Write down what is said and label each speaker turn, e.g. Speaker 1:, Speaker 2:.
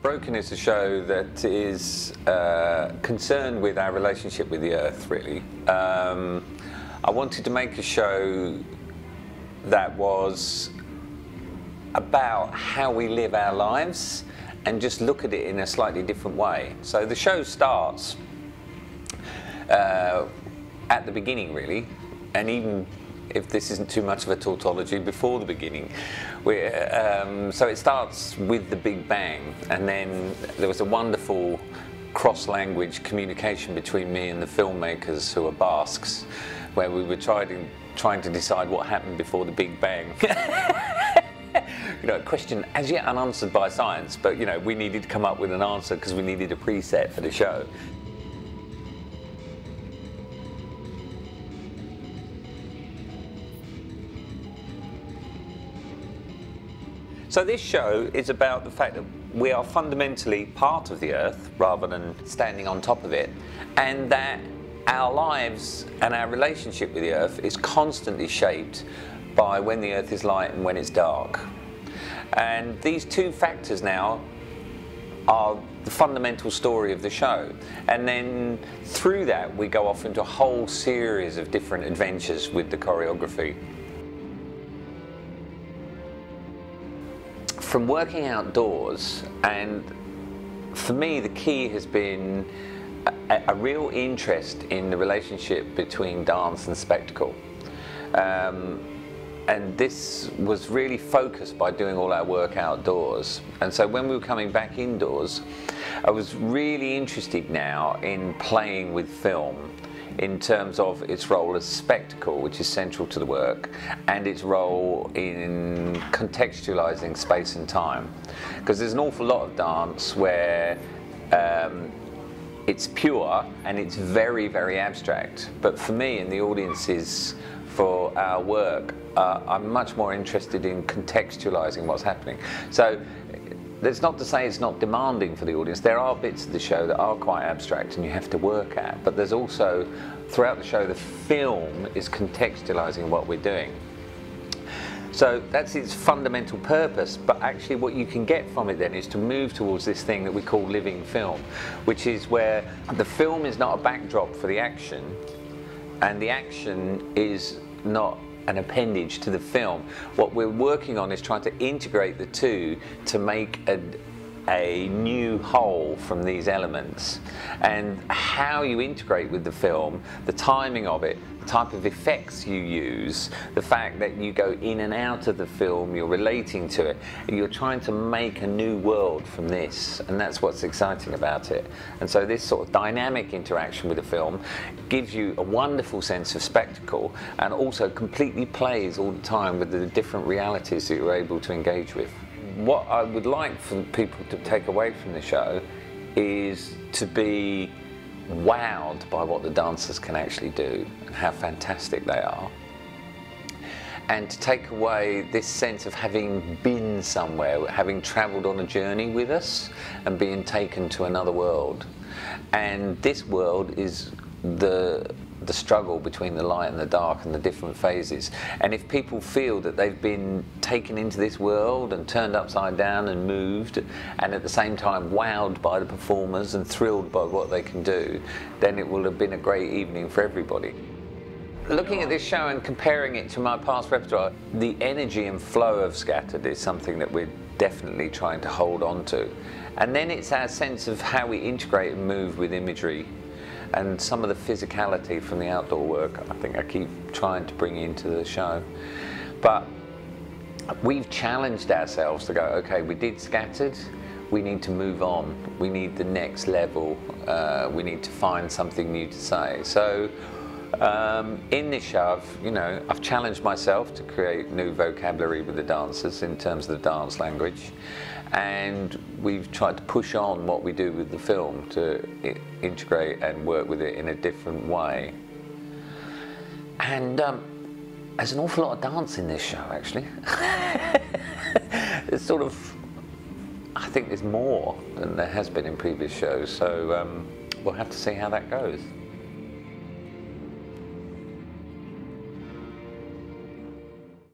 Speaker 1: Broken is a show that is concerned with our relationship with the earth, really. I wanted to make a show that was about how we live our lives and just look at it in a slightly different way. So the show starts at the beginning, really, and even if this isn't too much of a tautology, before the beginning. So it starts with the Big Bang, and then there was a wonderful cross-language communication between me and the filmmakers, who are Basques, where we were trying to decide what happened before the Big Bang. You know, a question as yet unanswered by science, but you know, we needed to come up with an answer because we needed a preset for the show. So this show is about the fact that we are fundamentally part of the earth rather than standing on top of it, and that our lives and our relationship with the earth is constantly shaped by when the earth is light and when it's dark. And these two factors now are the fundamental story of the show. And then through that we go off into a whole series of different adventures with the choreography. From working outdoors, and for me the key has been a real interest in the relationship between dance and spectacle. And this was really focused by doing all our work outdoors. And so when we were coming back indoors, I was really interested now in playing with film in terms of its role as spectacle, which is central to the work, and its role in contextualizing space and time. Because there's an awful lot of dance where it's pure and it's very, very abstract. But for me and the audiences for our work, I'm much more interested in contextualizing what's happening. So that's not to say it's not demanding for the audience. There are bits of the show that are quite abstract and you have to work at, but there's also, throughout the show, the film is contextualizing what we're doing. So that's its fundamental purpose, but actually what you can get from it then is to move towards this thing that we call living film, which is where the film is not a backdrop for the action, and the action is not an appendage to the film. What we're working on is trying to integrate the two to make a new whole from these elements. And how you integrate with the film, the timing of it, the type of effects you use, the fact that you go in and out of the film, you're relating to it, and you're trying to make a new world from this, and that's what's exciting about it. And so this sort of dynamic interaction with the film gives you a wonderful sense of spectacle, and also completely plays all the time with the different realities that you're able to engage with. What I would like for people to take away from the show is to be wowed by what the dancers can actually do and how fantastic they are, and to take away this sense of having been somewhere, having travelled on a journey with us and being taken to another world. And this world is the struggle between the light and the dark and the different phases. And if people feel that they've been taken into this world and turned upside down and moved, and at the same time wowed by the performers and thrilled by what they can do, then it will have been a great evening for everybody. Looking at this show and comparing it to my past repertoire, the energy and flow of Scattered is something that we're definitely trying to hold on to. And then it's our sense of how we integrate and move with imagery, and some of the physicality from the outdoor work I think I keep trying to bring into the show. But we've challenged ourselves to go, okay, we did Scattered, we need to move on, we need the next level, we need to find something new to say. So in this show, I've challenged myself to create new vocabulary with the dancers in terms of the dance language, and we've tried to push on what we do with the film to integrate and work with it in a different way. And there's an awful lot of dance in this show, actually. It's sort of, I think there's more than there has been in previous shows, so we'll have to see how that goes.